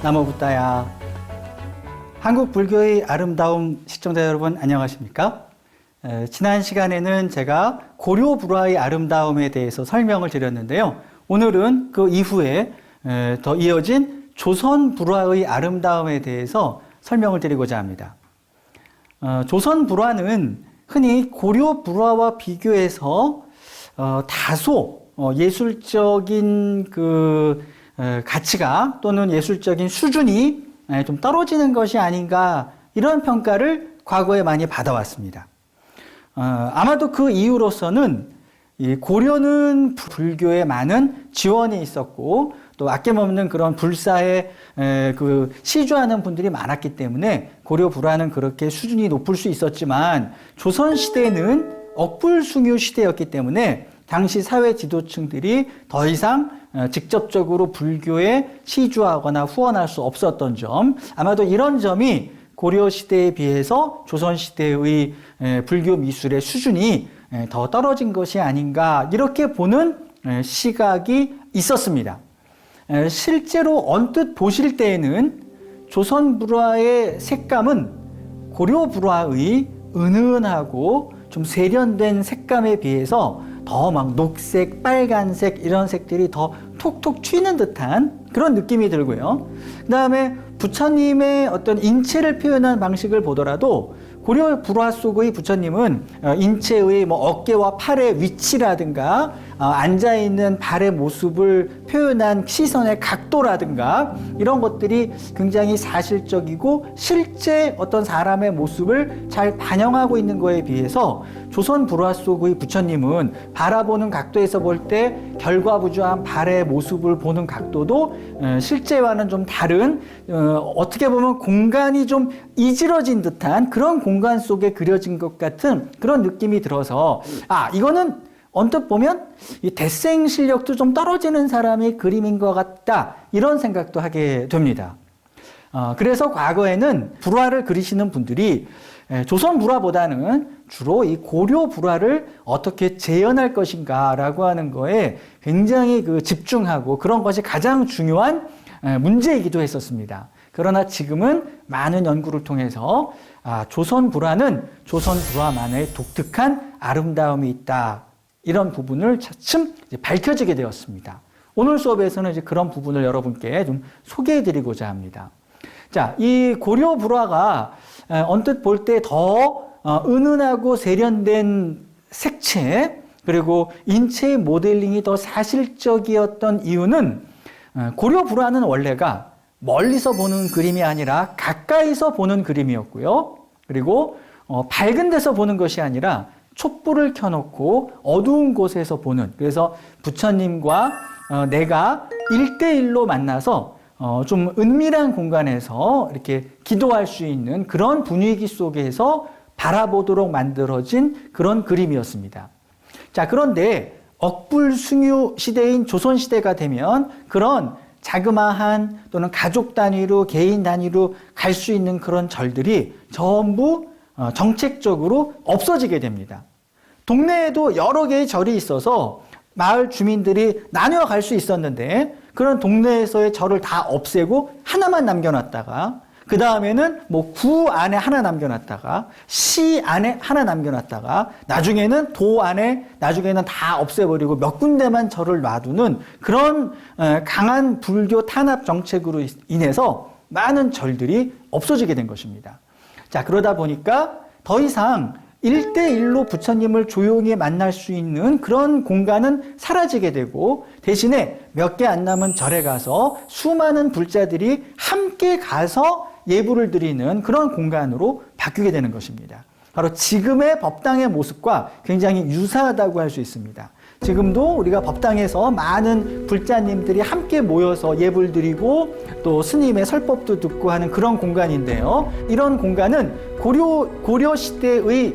나무붓다야. 한국 불교의 아름다움 시청자 여러분 안녕하십니까? 지난 시간에는 제가 고려 불화의 아름다움에 대해서 설명을 드렸는데요. 오늘은 그 이후에 더 이어진 조선 불화의 아름다움에 대해서 설명을 드리고자 합니다. 조선 불화는 흔히 고려 불화와 비교해서 다소 예술적인 가치가 또는 예술적인 수준이 좀 떨어지는 것이 아닌가, 이런 평가를 과거에 많이 받아왔습니다. 아마도 그 이유로서는 이 고려는 불교에 많은 지원이 있었고 또 아낌없는 그런 불사에 시주하는 분들이 많았기 때문에 고려 불화는 그렇게 수준이 높을 수 있었지만, 조선시대는 억불숭유 시대였기 때문에 당시 사회 지도층들이 더 이상 직접적으로 불교에 시주하거나 후원할 수 없었던 점, 아마도 이런 점이 고려 시대에 비해서 조선 시대의 불교 미술의 수준이 더 떨어진 것이 아닌가, 이렇게 보는 시각이 있었습니다. 실제로 언뜻 보실 때에는 조선 불화의 색감은 고려 불화의 은은하고 좀 세련된 색감에 비해서 더 막 녹색, 빨간색 이런 색들이 더 톡톡 튀는 듯한 그런 느낌이 들고요. 그 다음에 부처님의 어떤 인체를 표현한 방식을 보더라도 고려 불화 속의 부처님은 인체의 어깨와 팔의 위치라든가 앉아있는 발의 모습을 표현한 시선의 각도라든가 이런 것들이 굉장히 사실적이고 실제 어떤 사람의 모습을 잘 반영하고 있는 거에 비해서 조선 불화 속의 부처님은 바라보는 각도에서 볼 때 결과부주한 발의 모습을 보는 각도도 실제와는 좀 다른, 어떻게 보면 공간이 좀 이질어진 듯한 그런 공간 속에 그려진 것 같은 그런 느낌이 들어서, 이거는 언뜻 보면 이 대생 실력도 좀 떨어지는 사람의 그림인 것 같다, 이런 생각도 하게 됩니다. 그래서 과거에는 불화를 그리시는 분들이 조선 불화보다는 주로 이 고려 불화를 어떻게 재현할 것인가 라고 하는 거에 굉장히 집중하고, 그런 것이 가장 중요한 문제이기도 했었습니다. 그러나 지금은 많은 연구를 통해서 조선 불화는 조선 불화만의 독특한 아름다움이 있다, 이런 부분을 차츰 밝혀지게 되었습니다. 오늘 수업에서는 이제 그런 부분을 여러분께 좀 소개해 드리고자 합니다. 자, 이 고려 불화가 언뜻 볼 때 더 은은하고 세련된 색채, 그리고 인체의 모델링이 더 사실적이었던 이유는, 고려 불화는 원래가 멀리서 보는 그림이 아니라 가까이서 보는 그림이었고요. 그리고 밝은 데서 보는 것이 아니라 촛불을 켜놓고 어두운 곳에서 보는, 그래서 부처님과 내가 1대1로 만나서 좀 은밀한 공간에서 이렇게 기도할 수 있는 그런 분위기 속에서 바라보도록 만들어진 그런 그림이었습니다. 자, 그런데 억불숭유 시대인 조선시대가 되면 그런 자그마한 또는 가족 단위로, 개인 단위로 갈 수 있는 그런 절들이 전부 정책적으로 없어지게 됩니다. 동네에도 여러 개의 절이 있어서 마을 주민들이 나뉘어 갈 수 있었는데, 그런 동네에서의 절을 다 없애고 하나만 남겨놨다가, 그 다음에는 구 안에 하나 남겨놨다가, 시 안에 하나 남겨놨다가, 나중에는 도 안에, 나중에는 다 없애버리고 몇 군데만 절을 놔두는 그런 강한 불교 탄압 정책으로 인해서 많은 절들이 없어지게 된 것입니다. 자, 그러다 보니까 더 이상 1대1로 부처님을 조용히 만날 수 있는 그런 공간은 사라지게 되고, 대신에 몇 개 안 남은 절에 가서 수많은 불자들이 함께 가서 예불을 드리는 그런 공간으로 바뀌게 되는 것입니다. 바로 지금의 법당의 모습과 굉장히 유사하다고 할 수 있습니다. 지금도 우리가 법당에서 많은 불자님들이 함께 모여서 예불 드리고 또 스님의 설법도 듣고 하는 그런 공간인데요. 이런 공간은 고려 시대의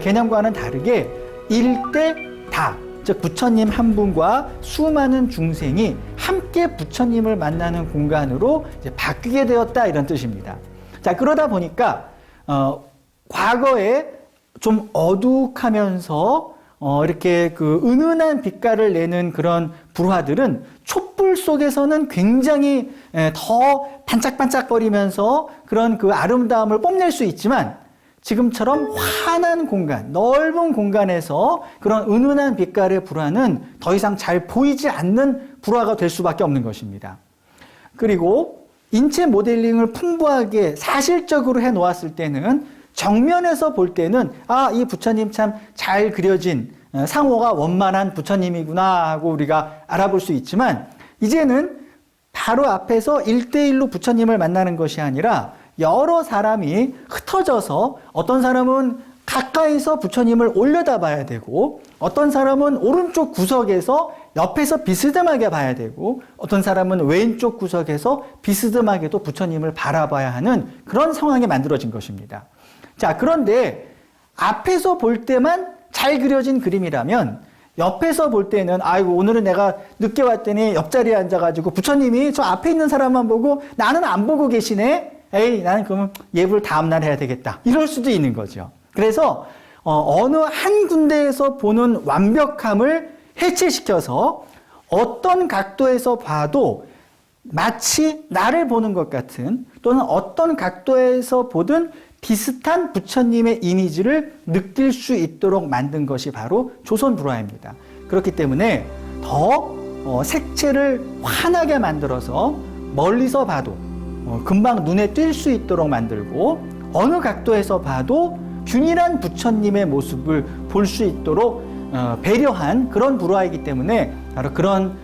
개념과는 다르게 일대다, 즉 부처님 한 분과 수많은 중생이 함께 부처님을 만나는 공간으로 이제 바뀌게 되었다, 이런 뜻입니다. 자, 그러다 보니까 과거에 좀 어둑하면서 이렇게 그 은은한 빛깔을 내는 그런 불화들은 촛불 속에서는 굉장히 더 반짝반짝거리면서 그런 그 아름다움을 뽐낼 수 있지만 지금처럼 환한 공간, 넓은 공간에서 그런 은은한 빛깔의 불화는 더 이상 잘 보이지 않는 불화가 될 수밖에 없는 것입니다. 그리고 인체 모델링을 풍부하게 사실적으로 해 놓았을 때는 정면에서 볼 때는 이 부처님 참 잘 그려진 상호가 원만한 부처님이구나 하고 우리가 알아볼 수 있지만 이제는 바로 앞에서 1대1로 부처님을 만나는 것이 아니라 여러 사람이 흩어져서 어떤 사람은 가까이서 부처님을 올려다 봐야 되고 어떤 사람은 오른쪽 구석에서 옆에서 비스듬하게 봐야 되고 어떤 사람은 왼쪽 구석에서 비스듬하게도 부처님을 바라봐야 하는 그런 상황이 만들어진 것입니다. 자, 그런데 앞에서 볼 때만 잘 그려진 그림이라면 옆에서 볼 때는 아이고 오늘은 내가 늦게 왔더니 옆자리에 앉아가지고 부처님이 저 앞에 있는 사람만 보고 나는 안 보고 계시네. 에이 나는 그러면 예불 다음날 해야 되겠다. 이럴 수도 있는 거죠. 그래서 어느 한 군데에서 보는 완벽함을 해체시켜서 어떤 각도에서 봐도 마치 나를 보는 것 같은 또는 어떤 각도에서 보든 비슷한 부처님의 이미지를 느낄 수 있도록 만든 것이 바로 조선 불화입니다. 그렇기 때문에 더 색채를 환하게 만들어서 멀리서 봐도 금방 눈에 띌 수 있도록 만들고 어느 각도에서 봐도 균일한 부처님의 모습을 볼 수 있도록 배려한 그런 불화이기 때문에 바로 그런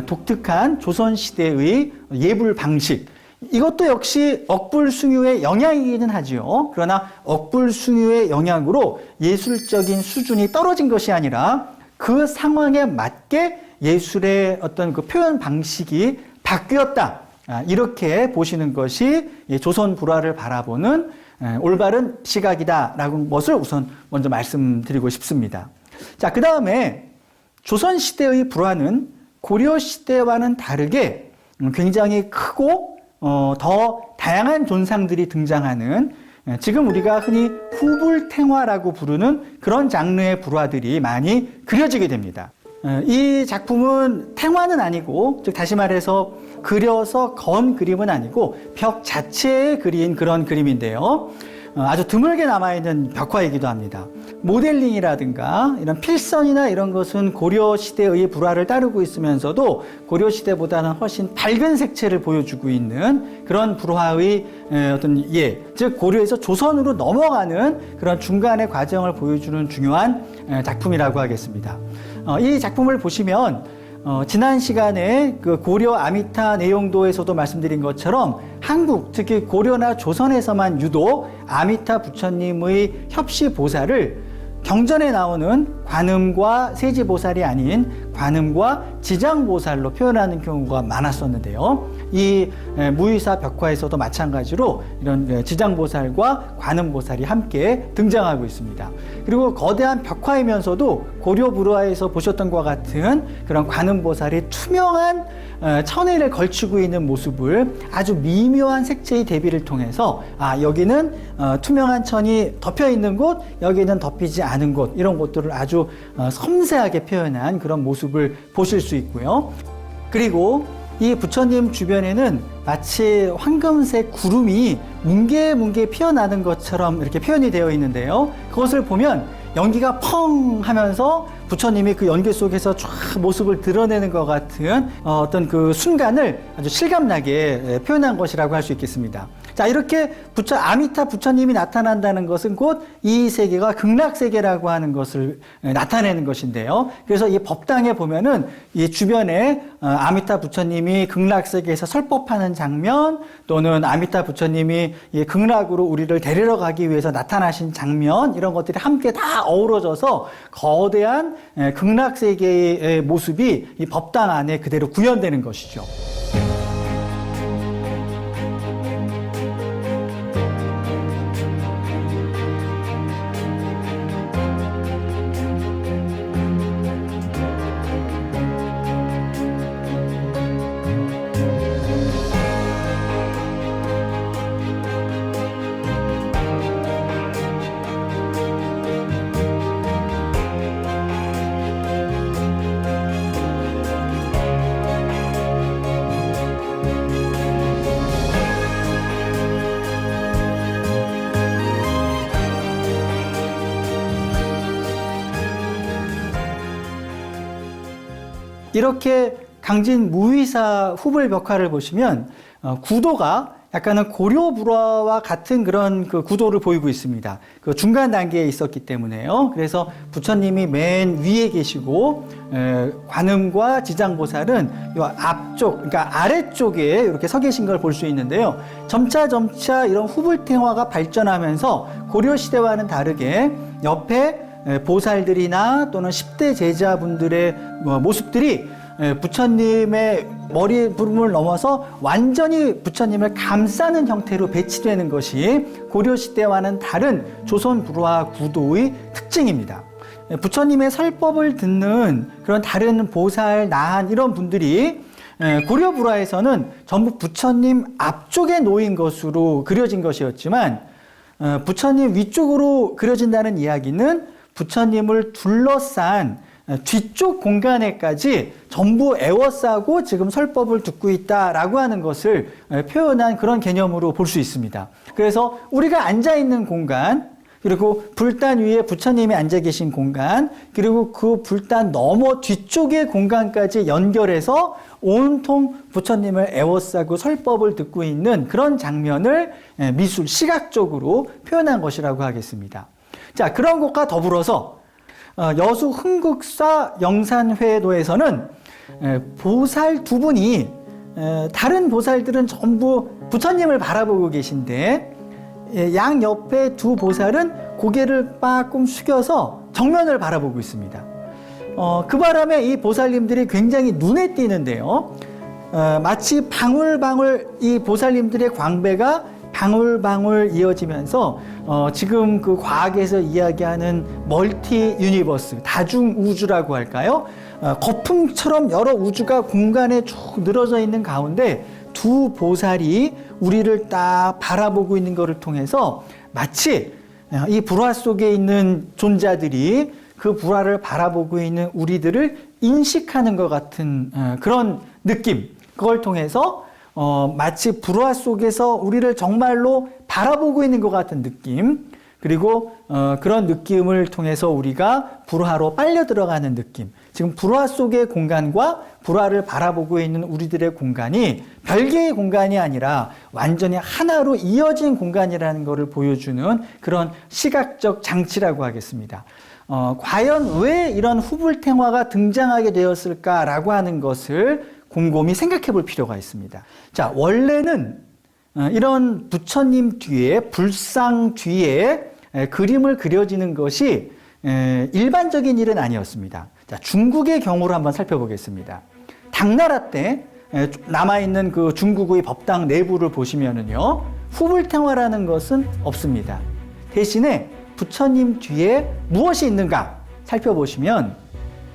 독특한 조선시대의 예불 방식, 이것도 역시 억불숭유의 영향이기는 하지요. 그러나 억불숭유의 영향으로 예술적인 수준이 떨어진 것이 아니라 그 상황에 맞게 예술의 어떤 그 표현 방식이 바뀌었다. 이렇게 보시는 것이 조선 불화를 바라보는 올바른 시각이다라는 것을 우선 먼저 말씀드리고 싶습니다. 자, 그 다음에 조선시대의 불화는 고려시대와는 다르게 굉장히 크고 더 다양한 존상들이 등장하는 지금 우리가 흔히 후불탱화라고 부르는 그런 장르의 불화들이 많이 그려지게 됩니다. 이 작품은 탱화는 아니고, 즉 다시 말해서 그려서 건 그림은 아니고 벽 자체에 그린 그런 그림인데요. 아주 드물게 남아있는 벽화이기도 합니다. 모델링이라든가 이런 필선이나 이런 것은 고려시대의 불화를 따르고 있으면서도 고려시대보다는 훨씬 밝은 색채를 보여주고 있는 그런 불화의 어떤 즉 고려에서 조선으로 넘어가는 그런 중간의 과정을 보여주는 중요한 작품이라고 하겠습니다. 이 작품을 보시면 지난 시간에 그 고려 아미타 내용도에서도 말씀드린 것처럼 한국, 특히 고려나 조선에서만 유독 아미타 부처님의 협시보살을 경전에 나오는 관음과 세지보살이 아닌 관음과 지장보살로 표현하는 경우가 많았었는데요. 이 무의사 벽화에서도 마찬가지로 이런 지장보살과 관음보살이 함께 등장하고 있습니다. 그리고 거대한 벽화이면서도 고려 불화에서 보셨던 것과 같은 그런 관음보살이 투명한 천회를 걸치고 있는 모습을 아주 미묘한 색채의 대비를 통해서 여기는 투명한 천이 덮여 있는 곳, 여기는 덮이지 않은 곳, 이런 것들을 아주 섬세하게 표현한 그런 모습을 보실 수 있고요. 그리고 이 부처님 주변에는 마치 황금색 구름이 뭉게뭉게 피어나는 것처럼 이렇게 표현이 되어 있는데요. 그것을 보면 연기가 펑 하면서 부처님이 그 연기 속에서 쫙 모습을 드러내는 것 같은 어떤 그 순간을 아주 실감나게 표현한 것이라고 할 수 있겠습니다. 자, 이렇게 아미타 부처님이 나타난다는 것은 곧 이 세계가 극락세계라고 하는 것을 나타내는 것인데요. 그래서 이 법당에 보면은 이 주변에 아미타 부처님이 극락세계에서 설법하는 장면, 또는 아미타 부처님이 이 극락으로 우리를 데리러 가기 위해서 나타나신 장면, 이런 것들이 함께 다 어우러져서 거대한 극락세계의 모습이 이 법당 안에 그대로 구현되는 것이죠. 이렇게 강진 무의사 후불 벽화를 보시면 구도가 약간은 고려불화와 같은 그런 그 구도를 보이고 있습니다. 그 중간 단계에 있었기 때문에요. 그래서 부처님이 맨 위에 계시고 관음과 지장보살은 이 앞쪽, 그러니까 아래쪽에 이렇게 서 계신 걸 볼 수 있는데요. 점차 이런 후불탱화가 발전하면서 고려시대와는 다르게 옆에 보살들이나 또는 10대 제자분들의 모습들이 부처님의 머리 부분을 넘어서 완전히 부처님을 감싸는 형태로 배치되는 것이 고려시대와는 다른 조선 불화 구도의 특징입니다. 부처님의 설법을 듣는 그런 다른 보살, 나한 이런 분들이 고려 불화에서는 전부 부처님 앞쪽에 놓인 것으로 그려진 것이었지만 부처님 위쪽으로 그려진다는 이야기는 부처님을 둘러싼 뒤쪽 공간에까지 전부 에워싸고 지금 설법을 듣고 있다라고 하는 것을 표현한 그런 개념으로 볼 수 있습니다. 그래서 우리가 앉아있는 공간, 그리고 불단 위에 부처님이 앉아 계신 공간, 그리고 그 불단 너머 뒤쪽의 공간까지 연결해서 온통 부처님을 에워싸고 설법을 듣고 있는 그런 장면을 미술, 시각적으로 표현한 것이라고 하겠습니다. 자, 그런 것과 더불어서 여수 흥국사 영산회도에서는 보살 두 분이 다른 보살들은 전부 부처님을 바라보고 계신데 양 옆에 두 보살은 고개를 빠끔 숙여서 정면을 바라보고 있습니다. 그 바람에 이 보살님들이 굉장히 눈에 띄는데요. 마치 방울방울 이 보살님들의 광배가 방울방울 이어지면서 지금 그 과학에서 이야기하는 멀티 유니버스, 다중 우주라고 할까요? 거품처럼 여러 우주가 공간에 쭉 늘어져 있는 가운데 두 보살이 우리를 딱 바라보고 있는 것을 통해서 마치 이 불화 속에 있는 존재들이 그 불화를 바라보고 있는 우리들을 인식하는 것 같은 그런 느낌, 그걸 통해서 마치 불화 속에서 우리를 정말로 바라보고 있는 것 같은 느낌, 그리고 그런 느낌을 통해서 우리가 불화로 빨려 들어가는 느낌. 지금 불화 속의 공간과 불화를 바라보고 있는 우리들의 공간이 별개의 공간이 아니라 완전히 하나로 이어진 공간이라는 것을 보여주는 그런 시각적 장치라고 하겠습니다. 과연 왜 이런 후불탱화가 등장하게 되었을까라고 하는 것을 곰곰이 생각해 볼 필요가 있습니다. 자, 원래는 이런 부처님 뒤에, 불상 뒤에 그림을 그려지는 것이 일반적인 일은 아니었습니다. 자, 중국의 경우를 한번 살펴보겠습니다. 당나라 때 남아있는 그 중국의 법당 내부를 보시면은요, 후불탱화라는 것은 없습니다. 대신에 부처님 뒤에 무엇이 있는가 살펴보시면,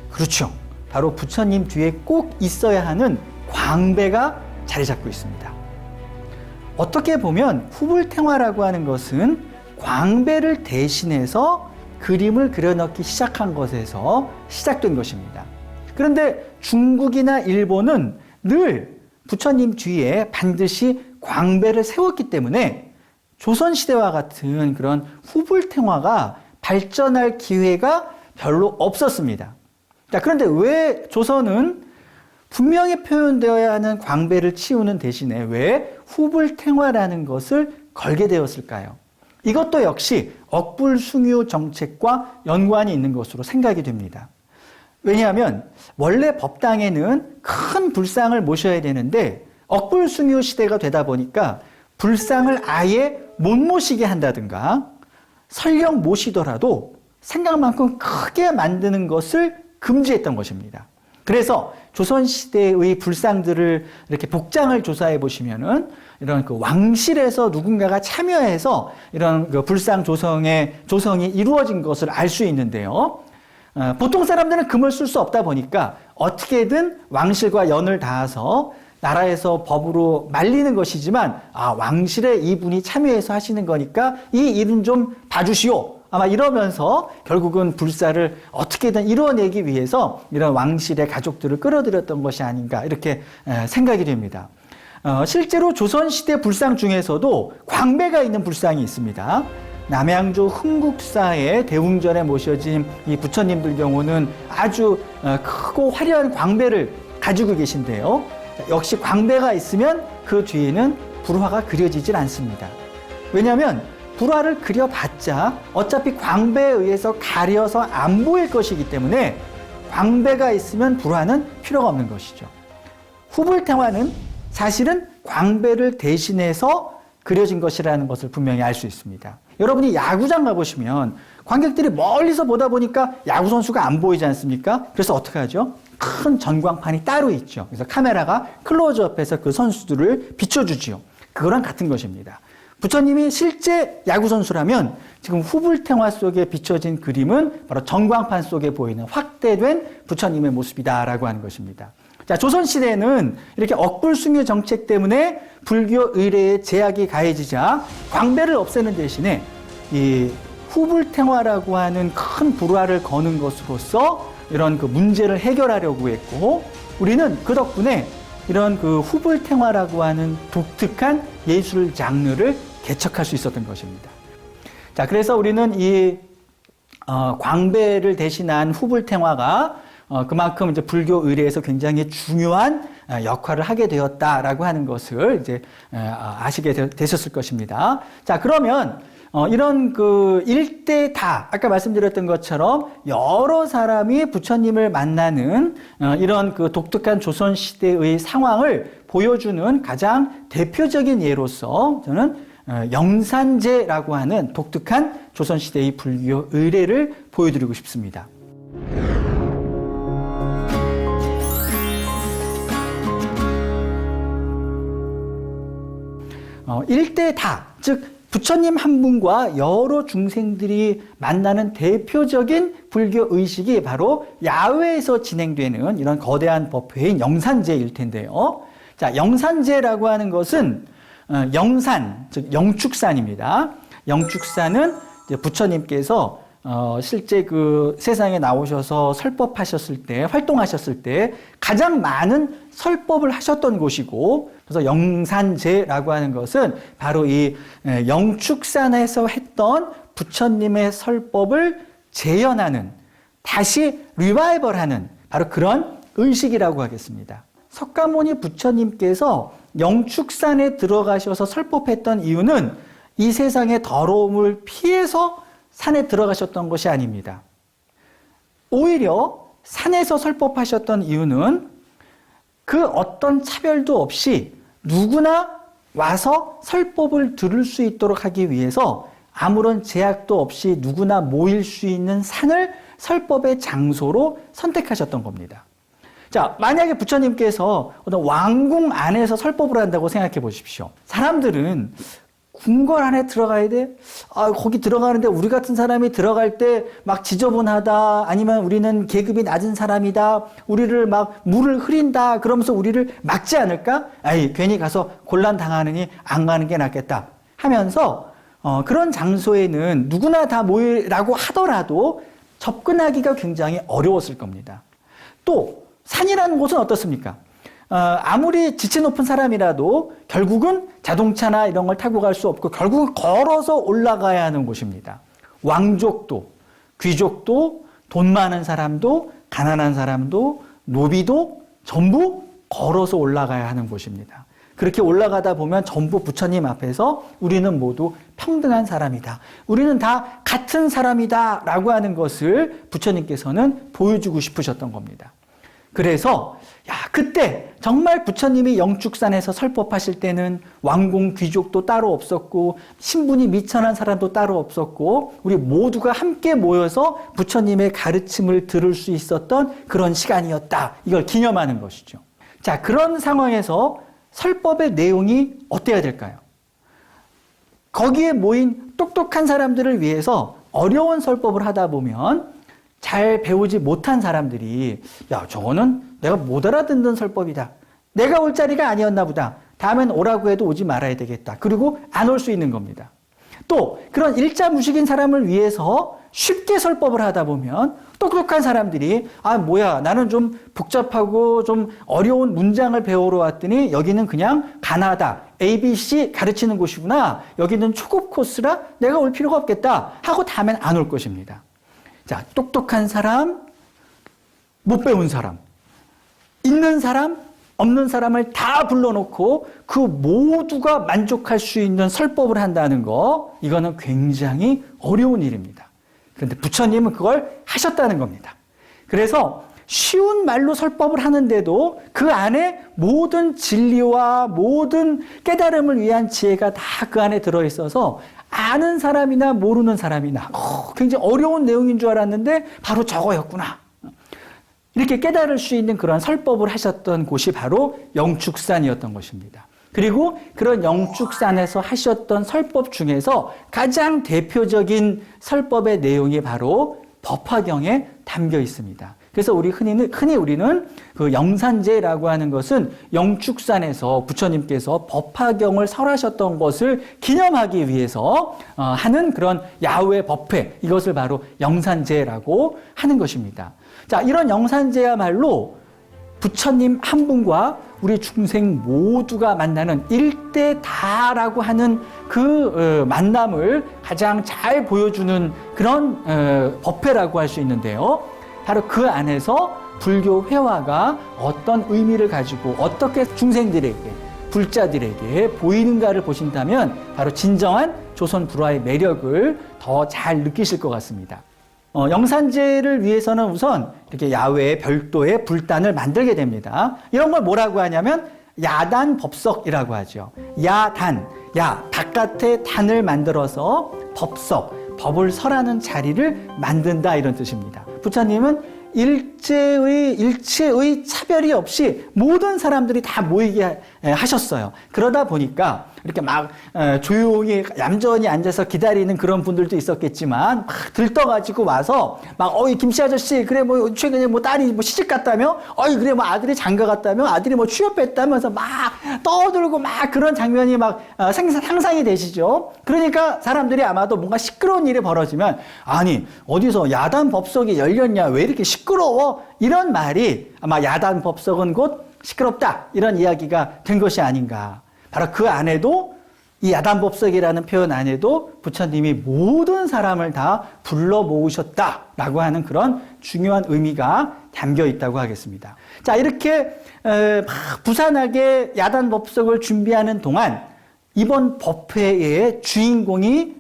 그렇죠. 바로 부처님 뒤에 꼭 있어야 하는 광배가 자리 잡고 있습니다. 어떻게 보면 후불탱화라고 하는 것은 광배를 대신해서 그림을 그려넣기 시작한 것에서 시작된 것입니다. 그런데 중국이나 일본은 늘 부처님 뒤에 반드시 광배를 세웠기 때문에 조선시대와 같은 그런 후불탱화가 발전할 기회가 별로 없었습니다. 자, 그런데 왜 조선은 분명히 표현되어야 하는 광배를 치우는 대신에 왜 후불탱화라는 것을 걸게 되었을까요? 이것도 역시 억불숭유 정책과 연관이 있는 것으로 생각이 됩니다. 왜냐하면 원래 법당에는 큰 불상을 모셔야 되는데 억불숭유 시대가 되다 보니까 불상을 아예 못 모시게 한다든가 설령 모시더라도 생각만큼 크게 만드는 것을 금지했던 것입니다. 그래서 조선시대의 불상들을 이렇게 복장을 조사해 보시면은 이런 그 왕실에서 누군가가 참여해서 이런 그 불상 조성이 이루어진 것을 알 수 있는데요. 보통 사람들은 금을 쓸 수 없다 보니까 어떻게든 왕실과 연을 닿아서 나라에서 법으로 말리는 것이지만, 왕실에 이분이 참여해서 하시는 거니까 이 일은 좀 봐주시오. 아마 이러면서 결국은 불사를 어떻게든 이뤄내기 위해서 이런 왕실의 가족들을 끌어들였던 것이 아닌가, 이렇게 생각이 됩니다. 실제로 조선시대 불상 중에서도 광배가 있는 불상이 있습니다. 남양주 흥국사의 대웅전에 모셔진 이 부처님들 경우는 아주 크고 화려한 광배를 가지고 계신데요. 역시 광배가 있으면 그 뒤에는 불화가 그려지질 않습니다. 왜냐하면 불화를 그려봤자 어차피 광배에 의해서 가려서 안 보일 것이기 때문에 광배가 있으면 불화는 필요가 없는 것이죠. 후불탱화는 사실은 광배를 대신해서 그려진 것이라는 것을 분명히 알 수 있습니다. 여러분이 야구장 가보시면 관객들이 멀리서 보다 보니까 야구 선수가 안 보이지 않습니까? 그래서 어떻게 하죠? 큰 전광판이 따로 있죠. 그래서 카메라가 클로즈업해서 그 선수들을 비춰주지요. 그거랑 같은 것입니다. 부처님이 실제 야구 선수라면 지금 후불탱화 속에 비춰진 그림은 바로 전광판 속에 보이는 확대된 부처님의 모습이다라고 하는 것입니다. 자, 조선시대에는 이렇게 억불숭유 정책 때문에 불교 의례에 제약이 가해지자 광배를 없애는 대신에 이 후불탱화라고 하는 큰 불화를 거는 것으로서 이런 그 문제를 해결하려고 했고, 우리는 그 덕분에 이런 그 후불탱화라고 하는 독특한 예술 장르를 개척할 수 있었던 것입니다. 자, 그래서 우리는 이 광배를 대신한 후불탱화가 그만큼 이제 불교 의례에서 굉장히 중요한 역할을 하게 되었다라고 하는 것을 이제 아시게 되셨을 것입니다. 자, 그러면 이런 그 일대다, 아까 말씀드렸던 것처럼 여러 사람이 부처님을 만나는 이런 그 독특한 조선시대의 상황을 보여주는 가장 대표적인 예로서 저는 영산제라고 하는 독특한 조선시대의 불교 의례를 보여드리고 싶습니다. 일대다, 즉 부처님 한 분과 여러 중생들이 만나는 대표적인 불교 의식이 바로 야외에서 진행되는 이런 거대한 법회인 영산제일 텐데요. 자, 영산제라고 하는 것은 영산, 즉 영축산입니다. 영축산은 부처님께서 실제 그 세상에 나오셔서 설법하셨을 때, 활동하셨을 때 가장 많은 설법을 하셨던 곳이고, 그래서 영산제라고 하는 것은 바로 이 영축산에서 했던 부처님의 설법을 재현하는, 다시 리바이벌하는 바로 그런 의식이라고 하겠습니다. 석가모니 부처님께서 영축산에 들어가셔서 설법했던 이유는 이 세상의 더러움을 피해서 산에 들어가셨던 것이 아닙니다. 오히려 산에서 설법하셨던 이유는 그 어떤 차별도 없이 누구나 와서 설법을 들을 수 있도록 하기 위해서 아무런 제약도 없이 누구나 모일 수 있는 산을 설법의 장소로 선택하셨던 겁니다. 자, 만약에 부처님께서 어떤 왕궁 안에서 설법을 한다고 생각해 보십시오. 사람들은 궁궐 안에 들어가야 돼? 거기 들어가는데 우리 같은 사람이 들어갈 때 막 지저분하다, 아니면 우리는 계급이 낮은 사람이다, 우리를 막 물을 흐린다, 그러면서 우리를 막지 않을까? 괜히 가서 곤란 당하느니 안 가는 게 낫겠다 하면서 그런 장소에는 누구나 다 모이라고 하더라도 접근하기가 굉장히 어려웠을 겁니다. 또 산이라는 곳은 어떻습니까? 아무리 지체 높은 사람이라도 결국은 자동차나 이런 걸 타고 갈 수 없고 결국은 걸어서 올라가야 하는 곳입니다. 왕족도, 귀족도, 돈 많은 사람도, 가난한 사람도, 노비도 전부 걸어서 올라가야 하는 곳입니다. 그렇게 올라가다 보면 전부 부처님 앞에서 우리는 모두 평등한 사람이다, 우리는 다 같은 사람이다 라고 하는 것을 부처님께서는 보여주고 싶으셨던 겁니다. 그래서 그때 정말 부처님이 영축산에서 설법하실 때는 왕공 귀족도 따로 없었고 신분이 미천한 사람도 따로 없었고 우리 모두가 함께 모여서 부처님의 가르침을 들을 수 있었던 그런 시간이었다, 이걸 기념하는 것이죠. 자, 그런 상황에서 설법의 내용이 어때야 될까요? 거기에 모인 똑똑한 사람들을 위해서 어려운 설법을 하다 보면 잘 배우지 못한 사람들이 저거는 내가 못 알아듣는 설법이다, 내가 올 자리가 아니었나 보다, 다음엔 오라고 해도 오지 말아야 되겠다, 그리고 안 올 수 있는 겁니다. 또 그런 일자무식인 사람을 위해서 쉽게 설법을 하다 보면 똑똑한 사람들이 뭐야 나는 좀 복잡하고 좀 어려운 문장을 배우러 왔더니 여기는 그냥 가나다 ABC 가르치는 곳이구나, 여기는 초급 코스라 내가 올 필요가 없겠다 하고 다음엔 안 올 것입니다. 자, 똑똑한 사람, 못 배운 사람, 있는 사람, 없는 사람을 다 불러놓고 그 모두가 만족할 수 있는 설법을 한다는 거, 이거는 굉장히 어려운 일입니다. 그런데 부처님은 그걸 하셨다는 겁니다. 그래서 쉬운 말로 설법을 하는데도 그 안에 모든 진리와 모든 깨달음을 위한 지혜가 다 그 안에 들어있어서 아는 사람이나 모르는 사람이나 굉장히 어려운 내용인 줄 알았는데 바로 저거였구나, 이렇게 깨달을 수 있는 그런 설법을 하셨던 곳이 바로 영축산이었던 것입니다. 그리고 그런 영축산에서 하셨던 설법 중에서 가장 대표적인 설법의 내용이 바로 법화경에 담겨 있습니다. 그래서 흔히 우리는 그 영산제라고 하는 것은 영축산에서 부처님께서 법화경을 설하셨던 것을 기념하기 위해서 하는 그런 야후의 법회, 이것을 바로 영산제라고 하는 것입니다. 자, 이런 영산제야말로 부처님 한 분과 우리 중생 모두가 만나는 일대다라고 하는 그 만남을 가장 잘 보여주는 그런 법회라고 할 수 있는데요. 바로 그 안에서 불교 회화가 어떤 의미를 가지고 어떻게 중생들에게, 불자들에게 보이는가를 보신다면 바로 진정한 조선 불화의 매력을 더 잘 느끼실 것 같습니다. 영산제를 위해서는 우선 이렇게 야외에 별도의 불단을 만들게 됩니다. 이런 걸 뭐라고 하냐면 야단 법석이라고 하죠. 야단, 바깥에 단을 만들어서 법석, 법을 설하는 자리를 만든다, 이런 뜻입니다. 부처님은 일체의 차별이 없이 모든 사람들이 다 모이게 하셨어요. 그러다 보니까 이렇게 막 조용히 얌전히 앉아서 기다리는 그런 분들도 있었겠지만 막 들떠가지고 와서 막 김씨 아저씨 그래 뭐 최근에 뭐 딸이 뭐 시집 갔다며, 그래 뭐 아들이 장가 갔다며, 아들이 뭐 취업했다면서 막 떠들고 막 그런 장면이 막 상상이 되시죠. 그러니까 사람들이 아마도 뭔가 시끄러운 일이 벌어지면 아니 어디서 야단 법석이 열렸냐, 왜 이렇게 시끄러워, 이런 말이 아마 야단 법석은 곧 시끄럽다, 이런 이야기가 된 것이 아닌가. 바로 그 안에도, 이 야단법석이라는 표현 안에도 부처님이 모든 사람을 다 불러 모으셨다라고 하는 그런 중요한 의미가 담겨 있다고 하겠습니다. 자, 이렇게 막 부산하게 야단법석을 준비하는 동안 이번 법회의 주인공이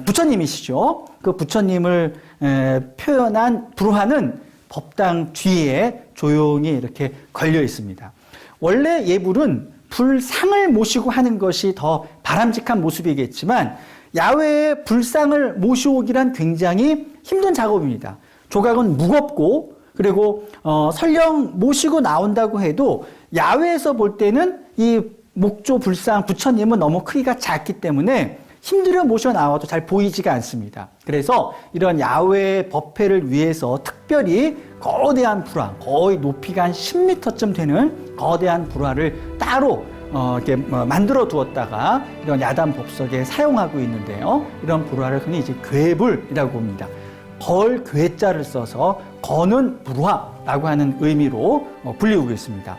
부처님이시죠. 그 부처님을 표현한 불화는 법당 뒤에 조용히 이렇게 걸려 있습니다. 원래 예불은 불상을 모시고 하는 것이 더 바람직한 모습이겠지만 야외에 불상을 모셔오기란 굉장히 힘든 작업입니다. 조각은 무겁고, 그리고 설령 모시고 나온다고 해도 야외에서 볼 때는 이 목조 불상 부처님은 너무 크기가 작기 때문에 힘들어 모셔 나와도 잘 보이지가 않습니다. 그래서 이런 야외 법회를 위해서 특별히 거대한 불화, 거의 높이가 한 10m쯤 되는 거대한 불화를 따로 이렇게 만들어 두었다가 이런 야단 법석에 사용하고 있는데요. 이런 불화를 흔히 이제 괴불이라고 합니다. 걸 괴자를 써서 거는 불화라고 하는 의미로 불리우고 있습니다.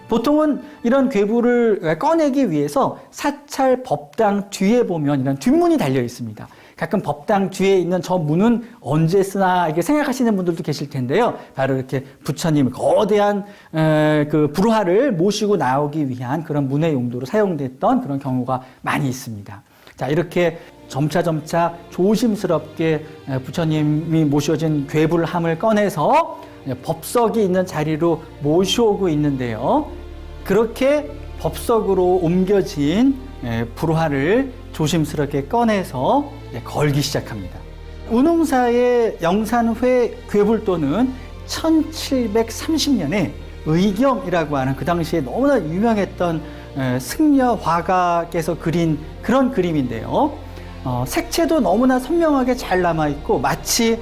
보통은 이런 괴불을 꺼내기 위해서 사찰 법당 뒤에 보면 이런 뒷문이 달려 있습니다. 가끔 법당 뒤에 있는 저 문은 언제 쓰나 이렇게 생각하시는 분들도 계실 텐데요. 바로 이렇게 부처님 거대한 그 불화를 모시고 나오기 위한 그런 문의 용도로 사용됐던 그런 경우가 많이 있습니다. 자, 이렇게 점차 조심스럽게 부처님이 모셔진 괴불함을 꺼내서 법석이 있는 자리로 모셔오고 있는데요. 그렇게 법석으로 옮겨진 불화를 조심스럽게 꺼내서 걸기 시작합니다. 운흥사의 영산회 괴불도는 1730년에 의겸이라고 하는 그 당시에 너무나 유명했던 승려 화가께서 그린 그런 그림인데요. 색채도 너무나 선명하게 잘 남아있고 마치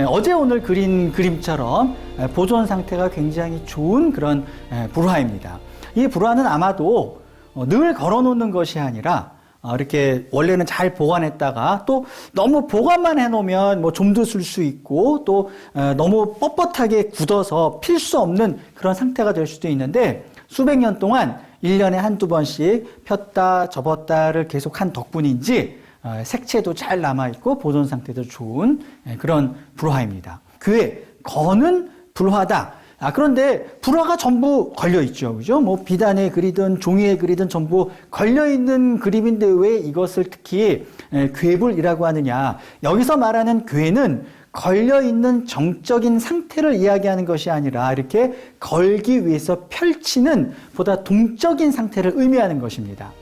어제 오늘 그린 그림처럼 보존 상태가 굉장히 좋은 그런 불화입니다. 이 불화는 아마도 늘 걸어놓는 것이 아니라 이렇게 원래는 잘 보관했다가 또 너무 보관만 해놓으면 뭐 좀도 쓸 수 있고 또 너무 뻣뻣하게 굳어서 필 수 없는 그런 상태가 될 수도 있는데 수백 년 동안 1년에 한두 번씩 폈다 접었다를 계속한 덕분인지 색채도 잘 남아있고 보존 상태도 좋은 그런 불화입니다. 그에 거는 불화다. 그런데 불화가 전부 걸려있죠. 그죠? 뭐 비단에 그리든 종이에 그리든 전부 걸려있는 그림인데 왜 이것을 특히 괴불이라고 하느냐. 여기서 말하는 괴는 걸려있는 정적인 상태를 이야기하는 것이 아니라 이렇게 걸기 위해서 펼치는 보다 동적인 상태를 의미하는 것입니다.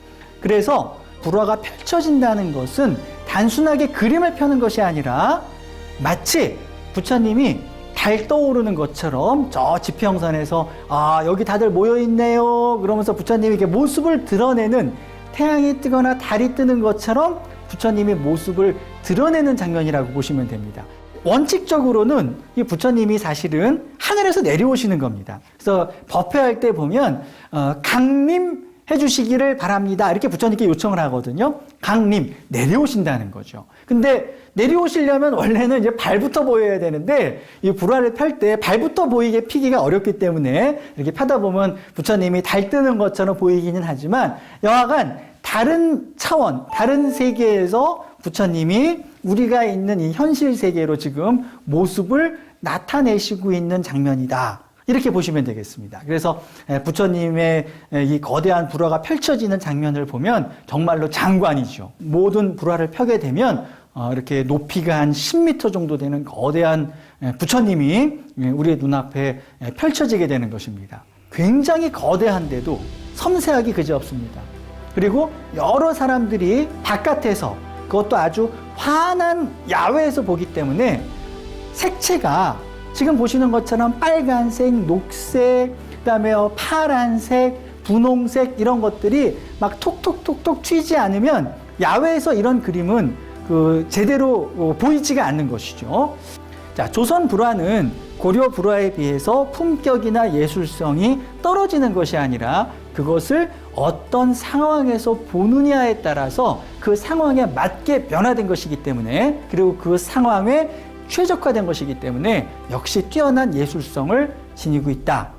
그래서 불화가 펼쳐진다는 것은 단순하게 그림을 펴는 것이 아니라 마치 부처님이 달 떠오르는 것처럼 저 지평선에서 여기 다들 모여있네요 그러면서 부처님이 이렇게 모습을 드러내는 태양이 뜨거나 달이 뜨는 것처럼 부처님의 모습을 드러내는 장면이라고 보시면 됩니다. 원칙적으로는 이 부처님이 사실은 하늘에서 내려오시는 겁니다. 그래서 법회할 때 보면 강림 해주시기를 바랍니다. 이렇게 부처님께 요청을 하거든요. 강림, 내려오신다는 거죠. 근데 내려오시려면 원래는 이제 발부터 보여야 되는데 이 불화를 펼 때 발부터 보이게 피기가 어렵기 때문에 이렇게 펴다 보면 부처님이 달 뜨는 것처럼 보이기는 하지만 여하간 다른 차원, 다른 세계에서 부처님이 우리가 있는 이 현실 세계로 지금 모습을 나타내시고 있는 장면이다. 이렇게 보시면 되겠습니다. 그래서 부처님의 이 거대한 불화가 펼쳐지는 장면을 보면 정말로 장관이죠. 모든 불화를 펴게 되면 이렇게 높이가 한 10m 정도 되는 거대한 부처님이 우리의 눈앞에 펼쳐지게 되는 것입니다. 굉장히 거대한데도 섬세하기 그지없습니다. 그리고 여러 사람들이 바깥에서 그것도 아주 환한 야외에서 보기 때문에 색채가 지금 보시는 것처럼 빨간색, 녹색, 그다음에 파란색, 분홍색 이런 것들이 막 톡톡톡톡 튀지 않으면 야외에서 이런 그림은 제대로 보이지가 않는 것이죠. 자, 조선 불화는 고려 불화에 비해서 품격이나 예술성이 떨어지는 것이 아니라 그것을 어떤 상황에서 보느냐에 따라서 그 상황에 맞게 변화된 것이기 때문에 그리고 그 상황에 최적화된 것이기 때문에 역시 뛰어난 예술성을 지니고 있다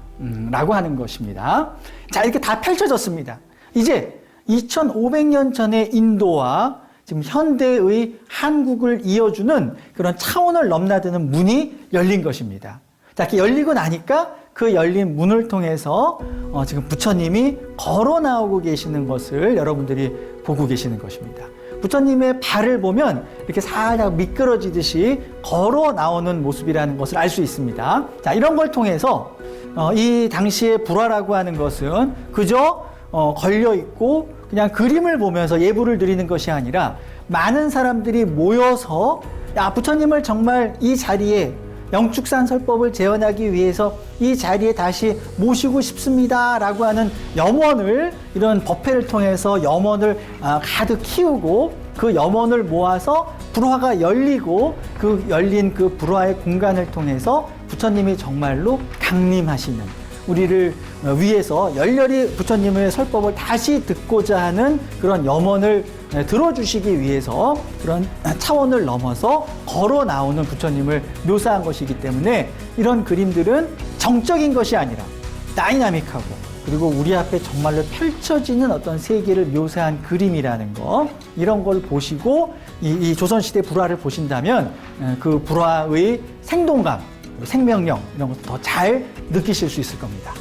라고 하는 것입니다. 자, 이렇게 다 펼쳐졌습니다. 이제 2500년 전의 인도와 지금 현대의 한국을 이어주는 그런 차원을 넘나드는 문이 열린 것입니다. 자, 이렇게 열리고 나니까 그 열린 문을 통해서 지금 부처님이 걸어 나오고 계시는 것을 여러분들이 보고 계시는 것입니다. 부처님의 발을 보면 이렇게 살짝 미끄러지듯이 걸어 나오는 모습이라는 것을 알 수 있습니다. 자, 이런 걸 통해서 이 당시의 불화라고 하는 것은 그저 걸려 있고 그냥 그림을 보면서 예불을 드리는 것이 아니라 많은 사람들이 모여서 부처님을 정말 이 자리에 영축산 설법을 재현하기 위해서 이 자리에 다시 모시고 싶습니다 라고 하는 염원을 이런 법회를 통해서 염원을 가득 키우고 그 염원을 모아서 불화가 열리고 그 열린 그 불화의 공간을 통해서 부처님이 정말로 강림하시는 우리를 위해서 열렬히 부처님의 설법을 다시 듣고자 하는 그런 염원을 들어주시기 위해서 그런 차원을 넘어서 걸어 나오는 부처님을 묘사한 것이기 때문에 이런 그림들은 정적인 것이 아니라 다이나믹하고 그리고 우리 앞에 정말로 펼쳐지는 어떤 세계를 묘사한 그림이라는 거 이런 걸 보시고 이 조선시대 불화를 보신다면 그 불화의 생동감, 생명력 이런 것도 더 잘 느끼실 수 있을 겁니다.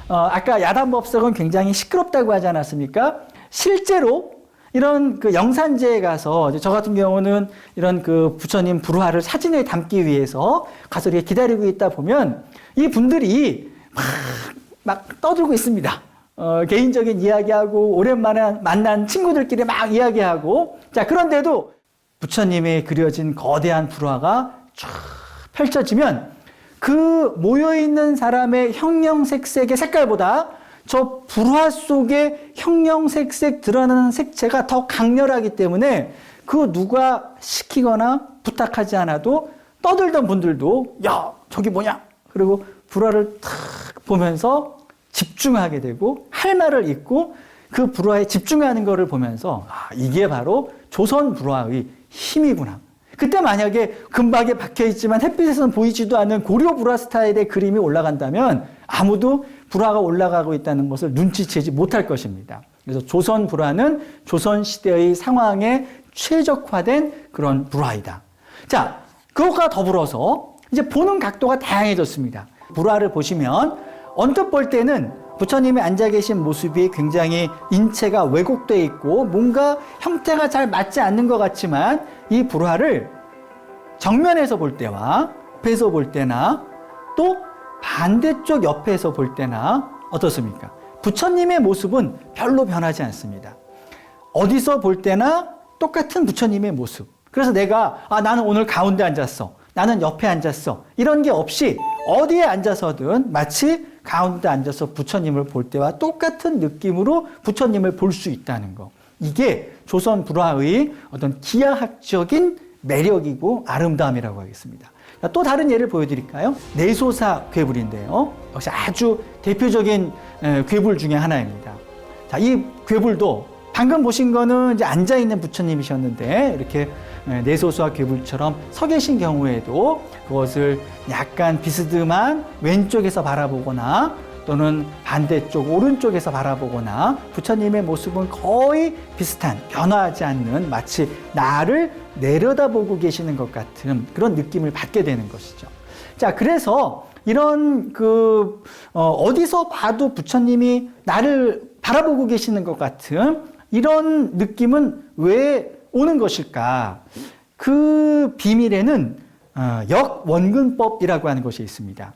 아까 야단법석은 굉장히 시끄럽다고 하지 않았습니까? 실제로 이런 그 영산제에 가서 저 같은 경우는 이런 그 부처님 불화를 사진에 담기 위해서 가서 이렇게 기다리고 있다 보면 이 분들이 막 떠들고 있습니다. 개인적인 이야기하고 오랜만에 만난 친구들끼리 막 이야기하고 자 그런데도 부처님의 그려진 거대한 불화가 쫙 펼쳐지면 그 모여있는 사람의 형형색색의 색깔보다 저 불화 속에 형형색색 드러나는 색채가 더 강렬하기 때문에 그 누가 시키거나 부탁하지 않아도 떠들던 분들도 야 저기 뭐냐 그리고 불화를 탁 보면서 집중하게 되고 할 말을 잊고 그 불화에 집중하는 것을 보면서 아, 이게 바로 조선 불화의 힘이구나. 그때 만약에 금박에 박혀있지만 햇빛에서는 보이지도 않는 고려 불화 스타일의 그림이 올라간다면 아무도 불화가 올라가고 있다는 것을 눈치채지 못할 것입니다. 그래서 조선 불화는 조선시대의 상황에 최적화된 그런 불화이다. 자, 그것과 더불어서 이제 보는 각도가 다양해졌습니다. 불화를 보시면 언뜻 볼 때는 부처님이 앉아 계신 모습이 굉장히 인체가 왜곡되어 있고 뭔가 형태가 잘 맞지 않는 것 같지만 이 불화를 정면에서 볼 때와 옆에서 볼 때나 또 반대쪽 옆에서 볼 때나 어떻습니까? 부처님의 모습은 별로 변하지 않습니다. 어디서 볼 때나 똑같은 부처님의 모습. 그래서 내가 나는 오늘 가운데 앉았어. 나는 옆에 앉았어. 이런 게 없이 어디에 앉아서든 마치 가운데 앉아서 부처님을 볼 때와 똑같은 느낌으로 부처님을 볼 수 있다는 거. 이게 조선 불화의 어떤 기하학적인 매력이고 아름다움이라고 하겠습니다. 또 다른 예를 보여드릴까요? 내소사 괴불인데요. 역시 아주 대표적인 괴불 중에 하나입니다. 자, 이 괴불도 방금 보신 거는 이제 앉아있는 부처님이셨는데 이렇게 내소사 괴불처럼 서 계신 경우에도 그것을 약간 비스듬한 왼쪽에서 바라보거나 또는 반대쪽 오른쪽에서 바라보거나 부처님의 모습은 거의 비슷한 변화하지 않는 마치 나를 내려다보고 계시는 것 같은 그런 느낌을 받게 되는 것이죠. 자, 그래서 이런 어디서 봐도 부처님이 나를 바라보고 계시는 것 같은 이런 느낌은 왜 오는 것일까? 그 비밀에는 역원근법이라고 하는 것이 있습니다.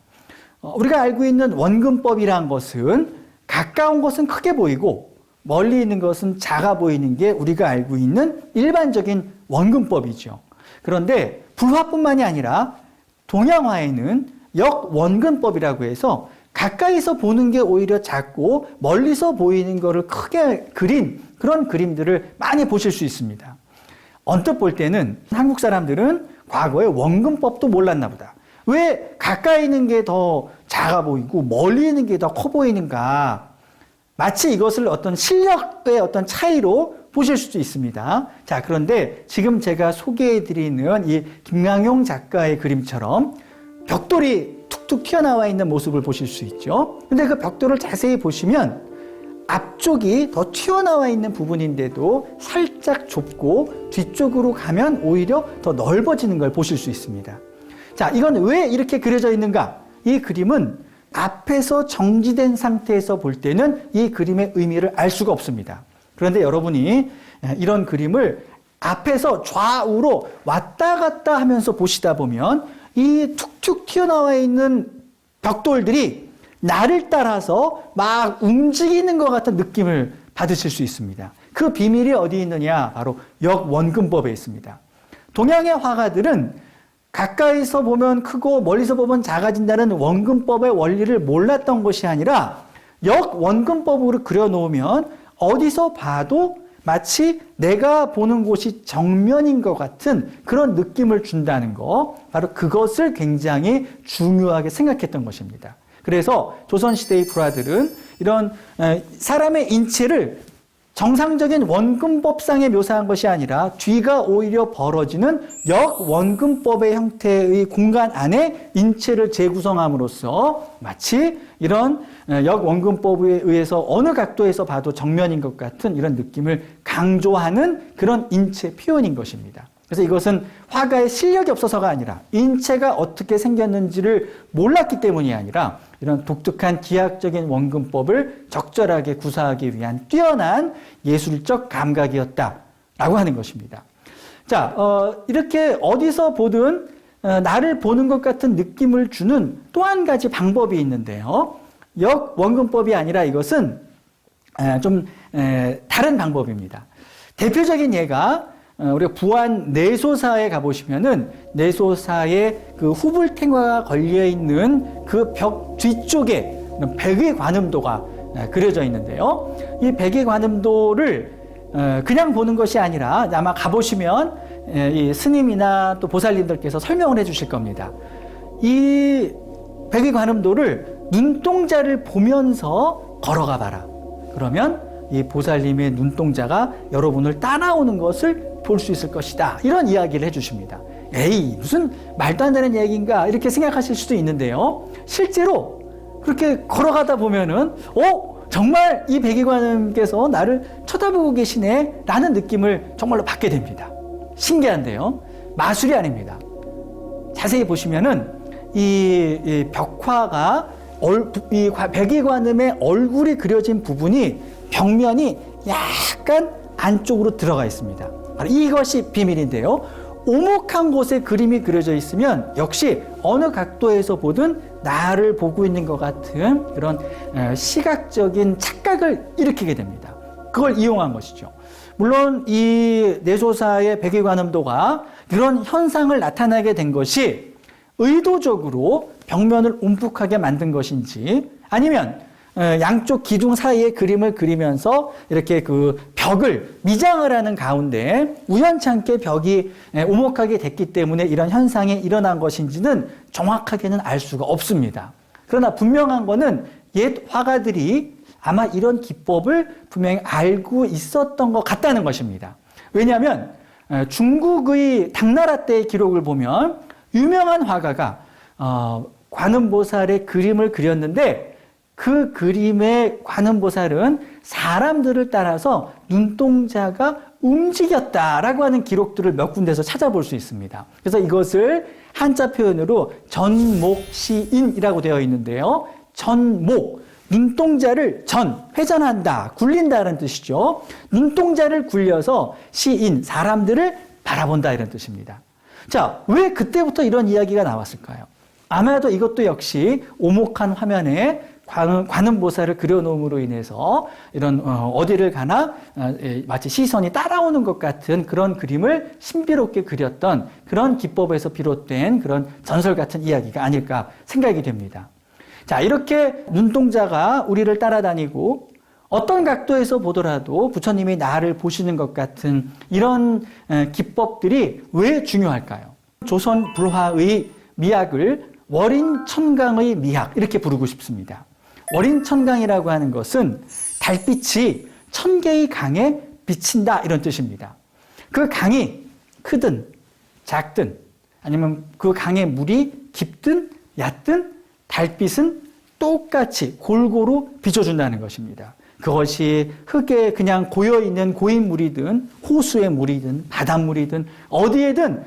우리가 알고 있는 원근법이란 것은 가까운 것은 크게 보이고 멀리 있는 것은 작아 보이는 게 우리가 알고 있는 일반적인 원근법이죠. 그런데 불화뿐만이 아니라 동양화에는 역원근법이라고 해서 가까이서 보는 게 오히려 작고 멀리서 보이는 것을 크게 그린 그런 그림들을 많이 보실 수 있습니다. 언뜻 볼 때는 한국 사람들은 과거에 원근법도 몰랐나 보다. 왜 가까이 있는 게 더 작아 보이고 멀리 있는 게 더 커 보이는가? 마치 이것을 어떤 실력의 어떤 차이로 보실 수도 있습니다. 자, 그런데 지금 제가 소개해드리는 이 김강용 작가의 그림처럼 벽돌이 툭툭 튀어나와 있는 모습을 보실 수 있죠. 근데 그 벽돌을 자세히 보시면 앞쪽이 더 튀어나와 있는 부분인데도 살짝 좁고 뒤쪽으로 가면 오히려 더 넓어지는 걸 보실 수 있습니다. 자, 이건 왜 이렇게 그려져 있는가? 이 그림은 앞에서 정지된 상태에서 볼 때는 이 그림의 의미를 알 수가 없습니다. 그런데 여러분이 이런 그림을 앞에서 좌우로 왔다 갔다 하면서 보시다 보면 이 툭툭 튀어나와 있는 벽돌들이 나를 따라서 막 움직이는 것 같은 느낌을 받으실 수 있습니다. 그 비밀이 어디 있느냐? 바로 역원근법에 있습니다. 동양의 화가들은 가까이서 보면 크고 멀리서 보면 작아진다는 원근법의 원리를 몰랐던 것이 아니라 역원근법으로 그려놓으면 어디서 봐도 마치 내가 보는 곳이 정면인 것 같은 그런 느낌을 준다는 거, 바로 그것을 굉장히 중요하게 생각했던 것입니다. 그래서 조선시대의 불화들은 이런 사람의 인체를 정상적인 원근법상에 묘사한 것이 아니라 뒤가 오히려 벌어지는 역원근법의 형태의 공간 안에 인체를 재구성함으로써 마치 이런 역원근법에 의해서 어느 각도에서 봐도 정면인 것 같은 이런 느낌을 강조하는 그런 인체 표현인 것입니다. 그래서 이것은 화가의 실력이 없어서가 아니라 인체가 어떻게 생겼는지를 몰랐기 때문이 아니라 이런 독특한 기하학적인 원근법을 적절하게 구사하기 위한 뛰어난 예술적 감각이었다라고 하는 것입니다. 자, 이렇게 어디서 보든 나를 보는 것 같은 느낌을 주는 또 한 가지 방법이 있는데요. 역원근법이 아니라 이것은 좀 다른 방법입니다. 대표적인 예가 우리가 부안 내소사에 가보시면은 내소사에 그 후불탱화가 걸려있는 그 벽 뒤쪽에 백의 관음도가 그려져 있는데요. 이 백의 관음도를 그냥 보는 것이 아니라 아마 가보시면 이 스님이나 또 보살님들께서 설명을 해 주실 겁니다. 이 백의 관음도를 눈동자를 보면서 걸어가 봐라. 그러면 이 보살님의 눈동자가 여러분을 따라오는 것을 볼 수 있을 것이다. 이런 이야기를 해주십니다. 에이, 무슨 말도 안 되는 얘기인가 이렇게 생각하실 수도 있는데요. 실제로 그렇게 걸어가다 보면은 정말 이 백의관님께서 나를 쳐다보고 계시네 라는 느낌을 정말로 받게 됩니다. 신기한데요. 마술이 아닙니다. 자세히 보시면은 이 벽화가 이 백의관음의 얼굴이 그려진 부분이 벽면이 약간 안쪽으로 들어가 있습니다. 이것이 비밀인데요. 오목한 곳에 그림이 그려져 있으면 역시 어느 각도에서 보든 나를 보고 있는 것 같은 그런 시각적인 착각을 일으키게 됩니다. 그걸 이용한 것이죠. 물론 이 내소사의 백의관음도가 이런 현상을 나타나게 된 것이 의도적으로 벽면을 움푹하게 만든 것인지 아니면 양쪽 기둥 사이에 그림을 그리면서 이렇게 그 벽을 미장을 하는 가운데 우연찮게 벽이 오목하게 됐기 때문에 이런 현상이 일어난 것인지는 정확하게는 알 수가 없습니다. 그러나 분명한 거는 옛 화가들이 아마 이런 기법을 분명히 알고 있었던 것 같다는 것입니다. 왜냐하면 중국의 당나라 때의 기록을 보면 유명한 화가가 관음보살의 그림을 그렸는데 그 그림의 관음보살은 사람들을 따라서 눈동자가 움직였다라고 하는 기록들을 몇 군데서 찾아볼 수 있습니다. 그래서 이것을 한자 표현으로 전목시인이라고 되어 있는데요. 전목, 눈동자를 회전한다, 굴린다는 뜻이죠. 눈동자를 굴려서 시인, 사람들을 바라본다 이런 뜻입니다. 자, 왜 그때부터 이런 이야기가 나왔을까요? 아마도 이것도 역시 오목한 화면에 관음보살을 그려놓음으로 인해서 이런 어디를 가나 마치 시선이 따라오는 것 같은 그런 그림을 신비롭게 그렸던 그런 기법에서 비롯된 그런 전설 같은 이야기가 아닐까 생각이 됩니다. 자, 이렇게 눈동자가 우리를 따라다니고 어떤 각도에서 보더라도 부처님이 나를 보시는 것 같은 이런 기법들이 왜 중요할까요? 조선 불화의 미학을 월인천강의 미학 이렇게 부르고 싶습니다. 월인천강이라고 하는 것은 달빛이 1000개의 강에 비친다 이런 뜻입니다. 그 강이 크든 작든 아니면 그 강의 물이 깊든 얕든 달빛은 똑같이 골고루 비춰준다는 것입니다. 그것이 흙에 그냥 고여있는 고인물이든 호수의 물이든 바닷물이든 어디에든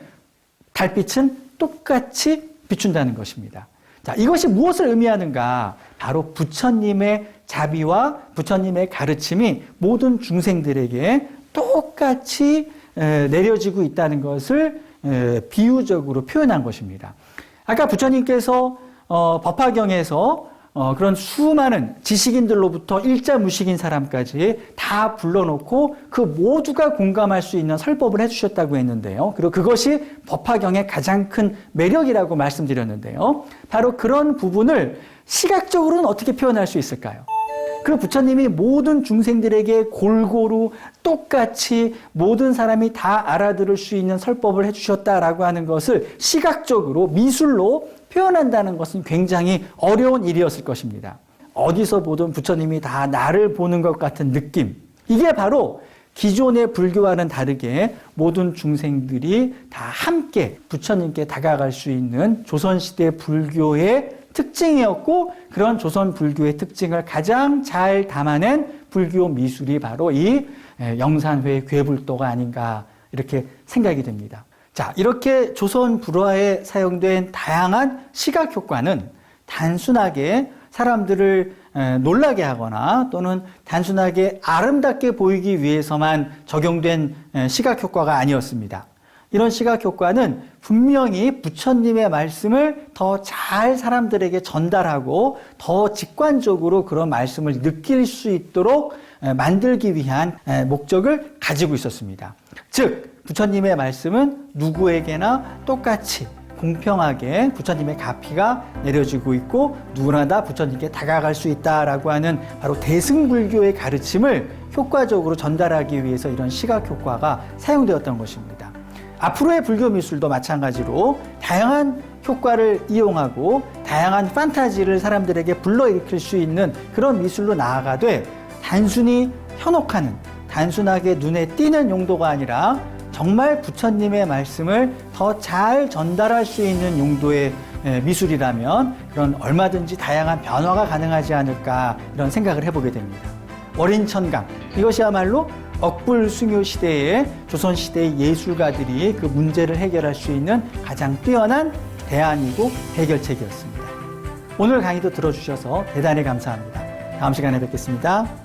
달빛은 똑같이 비춘다는 것입니다. 자, 이것이 무엇을 의미하는가? 바로 부처님의 자비와 부처님의 가르침이 모든 중생들에게 똑같이 내려지고 있다는 것을 비유적으로 표현한 것입니다. 아까 부처님께서 법화경에서 그런 수많은 지식인들로부터 일자무식인 사람까지 다 불러놓고 그 모두가 공감할 수 있는 설법을 해주셨다고 했는데요. 그리고 그것이 법화경의 가장 큰 매력이라고 말씀드렸는데요. 바로 그런 부분을 시각적으로는 어떻게 표현할 수 있을까요? 그 부처님이 모든 중생들에게 골고루 똑같이 모든 사람이 다 알아들을 수 있는 설법을 해주셨다라고 하는 것을 시각적으로 미술로 표현한다는 것은 굉장히 어려운 일이었을 것입니다. 어디서 보든 부처님이 다 나를 보는 것 같은 느낌. 이게 바로 기존의 불교와는 다르게 모든 중생들이 다 함께 부처님께 다가갈 수 있는 조선시대 불교의 특징이었고 그런 조선 불교의 특징을 가장 잘 담아낸 불교 미술이 바로 이 영산회 괴불도가 아닌가 이렇게 생각이 됩니다. 자, 이렇게 조선 불화에 사용된 다양한 시각 효과는 단순하게 사람들을 놀라게 하거나 또는 단순하게 아름답게 보이기 위해서만 적용된 시각 효과가 아니었습니다. 이런 시각 효과는 분명히 부처님의 말씀을 더 잘 사람들에게 전달하고 더 직관적으로 그런 말씀을 느낄 수 있도록 만들기 위한 목적을 가지고 있었습니다. 즉, 부처님의 말씀은 누구에게나 똑같이 공평하게 부처님의 가피가 내려지고 있고 누구나 다 부처님께 다가갈 수 있다라고 하는 바로 대승불교의 가르침을 효과적으로 전달하기 위해서 이런 시각 효과가 사용되었던 것입니다. 앞으로의 불교 미술도 마찬가지로 다양한 효과를 이용하고 다양한 판타지를 사람들에게 불러일으킬 수 있는 그런 미술로 나아가되 단순히 현혹하는, 단순하게 눈에 띄는 용도가 아니라 정말 부처님의 말씀을 더 잘 전달할 수 있는 용도의 미술이라면 그런 얼마든지 다양한 변화가 가능하지 않을까 이런 생각을 해보게 됩니다. 어린 천강, 이것이야말로 억불숭유 시대의 조선시대의 예술가들이 그 문제를 해결할 수 있는 가장 뛰어난 대안이고 해결책이었습니다. 오늘 강의도 들어주셔서 대단히 감사합니다. 다음 시간에 뵙겠습니다.